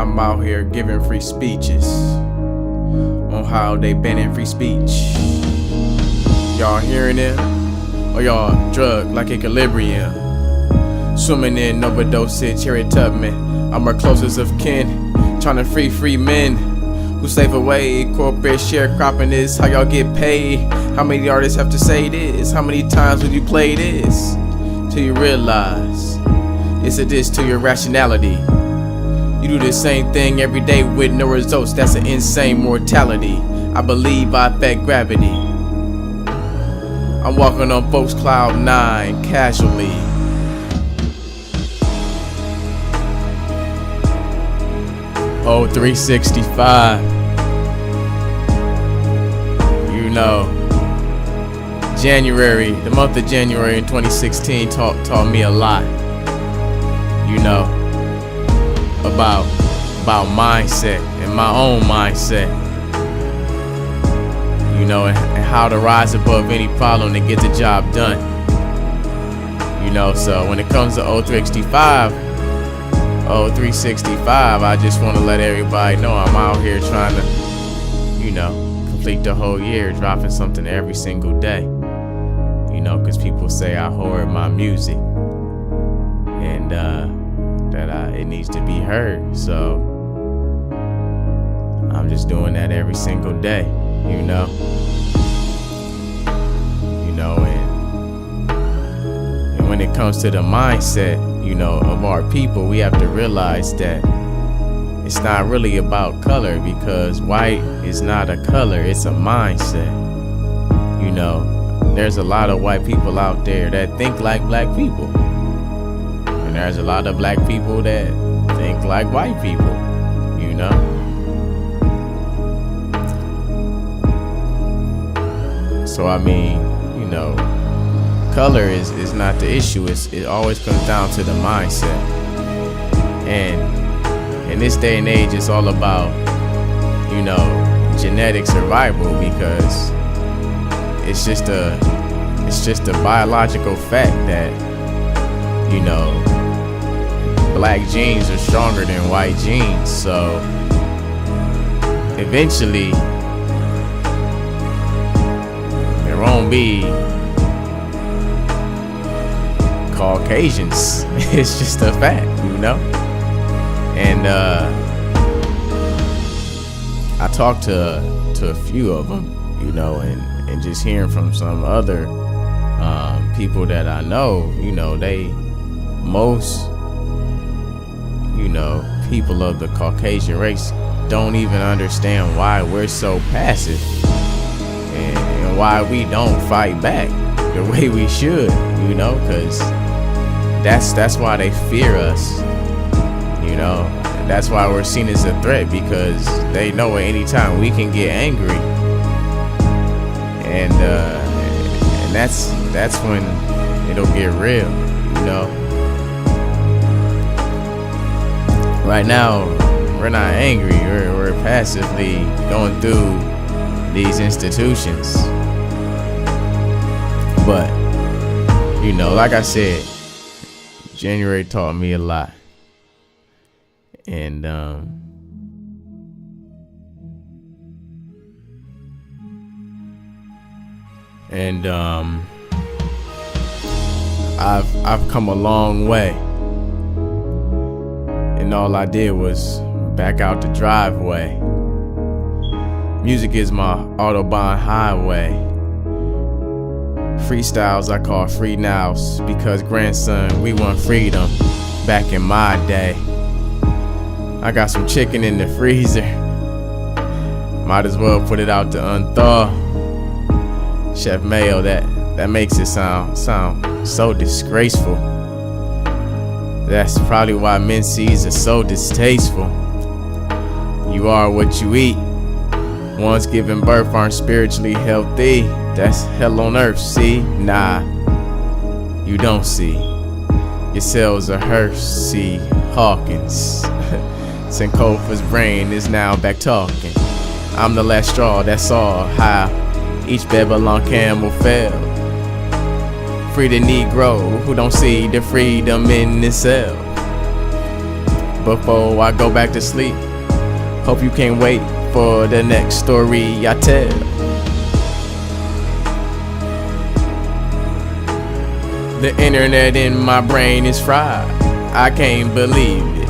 I'm out here giving free speeches on how they banning free speech. Y'all hearing it? Or y'all drugged like equilibrium? Swimming in overdosage, Harriet Tubman. I'm our closest of kin, trying to free men who save away. Corporate sharecropping is how y'all get paid. How many artists have to say this? How many times will you play this till you realize it's a diss to your rationality? You do the same thing every day with no results. That's an insane mortality. I believe I affect gravity. I'm walking on folks cloud 9 casually. O365. You know, January, the month of January in 2016 taught me a lot. You know, about mindset and my own mindset. You know, and how to rise above any problem and get the job done. You know, so when it comes to O365, I just want to let everybody know I'm out here trying to, you know, complete the whole year, dropping something every single day. You know, because people say I hoard my music and that it needs to be heard. So I'm just doing that every single day. You know, and when it comes to the mindset, you know, of our people, we have to realize that it's not really about color, because white is not a color, it's a mindset. You know, there's a lot of white people out there that think like black people, and there's a lot of black people that think like white people, you know. So I mean, you know, color is not the issue. It always comes down to the mindset. And in this day and age, it's all about, you know, genetic survival, because it's just a biological fact that, you know, black genes are stronger than white genes. So eventually there won't be Caucasians. It's just a fact, you know. And I talked to a few of them, you know, and just hearing from some other people that I know, you know, most, you know, people of the Caucasian race don't even understand why we're so passive and why we don't fight back the way we should, you know, because that's why they fear us, you know. That's why we're seen as a threat, because they know at any time we can get angry, and that's when it'll get real, you know. Right now, we're not angry. We're passively going through these institutions, but you know, like I said, January taught me a lot. And I've come a long way, and all I did was back out the driveway. Music is my Autobahn highway. Freestyles I call free nows, because grandson, we want freedom back in my day. I got some chicken in the freezer, might as well put it out to unthaw. Chef Mayo, that makes it sound so disgraceful. That's probably why menses are so distasteful. You are what you eat. Ones giving birth aren't spiritually healthy. That's hell on earth, see? Nah, you don't see. Your cells are hearse, see? Hawkins. Sankofa's brain is now back talking. I'm the last straw, that's all. How each Babylon camel fell. Free the Negro who don't see the freedom in himself. before I go back to sleep. Hope you can't wait for the next story I tell. The internet in my brain is fried. I can't believe it,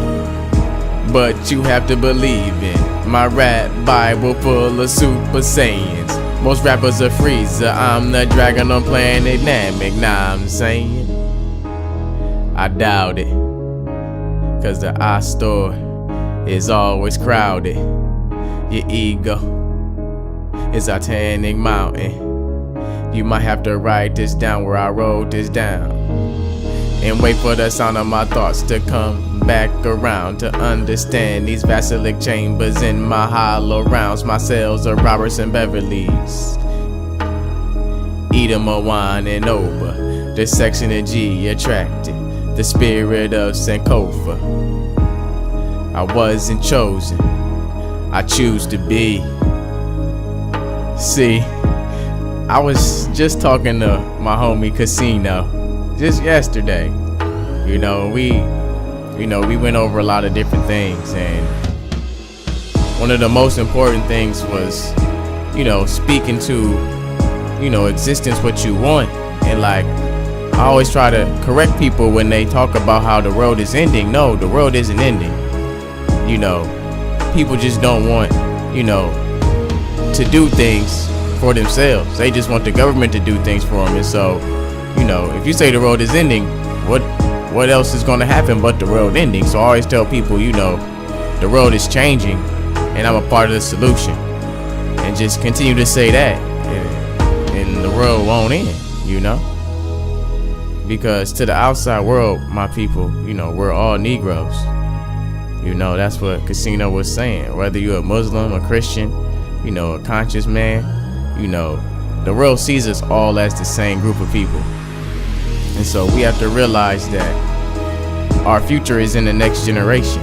but you have to believe it. My rap Bible full of super saiyans. Most rappers are Freezer, I'm the dragon on planet Namek. Nah, I'm saying I doubt it, cause the iStore is always crowded. Your ego is a Titanic mountain. You might have to write this down where I wrote this down, and wait for the sound of my thoughts to come back around to understand these vasilic chambers in my hollow rounds. My cells are Roberts and Beverly's. Eat 'em a wine and over. The section of G attracted the spirit of Sankofa. I wasn't chosen, I choose to be. See, I was just talking to my homie Casino just yesterday. We went over a lot of different things, and one of the most important things was, speaking to, existence what you want. And like, I always try to correct people when they talk about how the world is ending. No, the world isn't ending. People just don't want, to do things for themselves. They just want the government to do things for them. And so, if you say the world is ending, what else is going to happen but the world ending? So I always tell people, the world is changing, and I'm a part of the solution. And just continue to say that, and the world won't end, Because to the outside world, my people, we're all Negroes. That's what Casino was saying. Whether you're a Muslim, a Christian, a conscious man, the world sees us all as the same group of people. And so we have to realize that our future is in the next generation.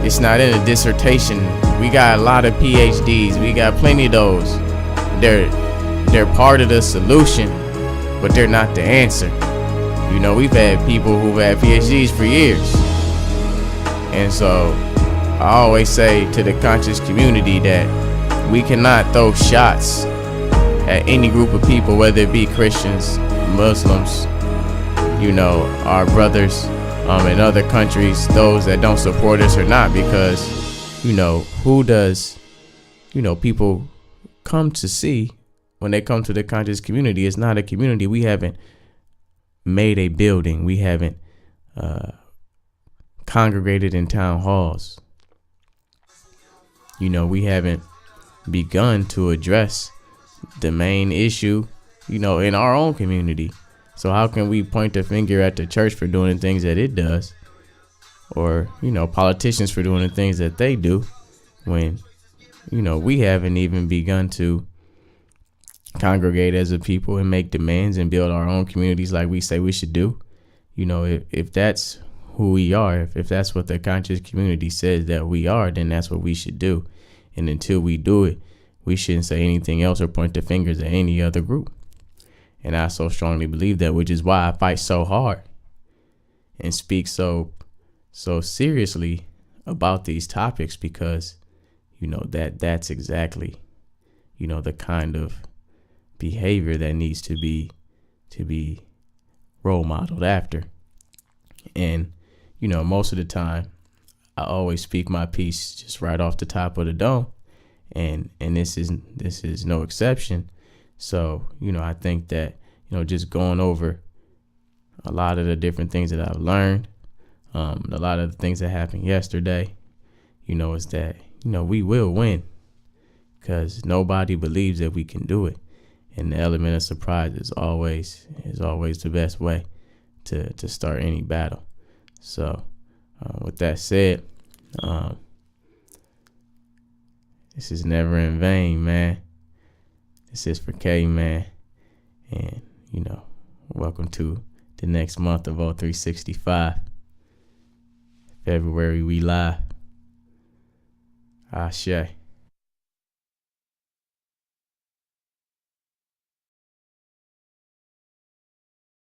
It's not in a dissertation. We got a lot of PhDs. We got plenty of those. They're part of the solution, but they're not the answer. We've had people who've had PhDs for years. And so I always say to the conscious community that we cannot throw shots at any group of people, whether it be Christians, Muslims, our brothers in other countries, those that don't support us or not, because, who does, people come to see when they come to the conscious community? It's not a community. We haven't made a building. We haven't congregated in town halls. We haven't begun to address the main issue, in our own community. So how can we point the finger at the church for doing the things that it does, or, politicians for doing the things that they do, when, we haven't even begun to congregate as a people and make demands and build our own communities like we say we should do? If that's who we are, if that's what the conscious community says that we are, then that's what we should do. And until we do it, we shouldn't say anything else or point the fingers at any other group. And I so strongly believe that, which is why I fight so hard and speak so seriously about these topics, because, that's exactly, the kind of behavior that needs to be role modeled after. And, most of the time I always speak my piece just right off the top of the dome. And this is no exception. So, I think that, just going over a lot of the different things that I've learned, a lot of the things that happened yesterday, is that, we will win, because nobody believes that we can do it. And the element of surprise is always the best way to start any battle. So, with that said, this is never in vain, man. This is for K, man. And, welcome to the next month of O365. February, we live. Ashe.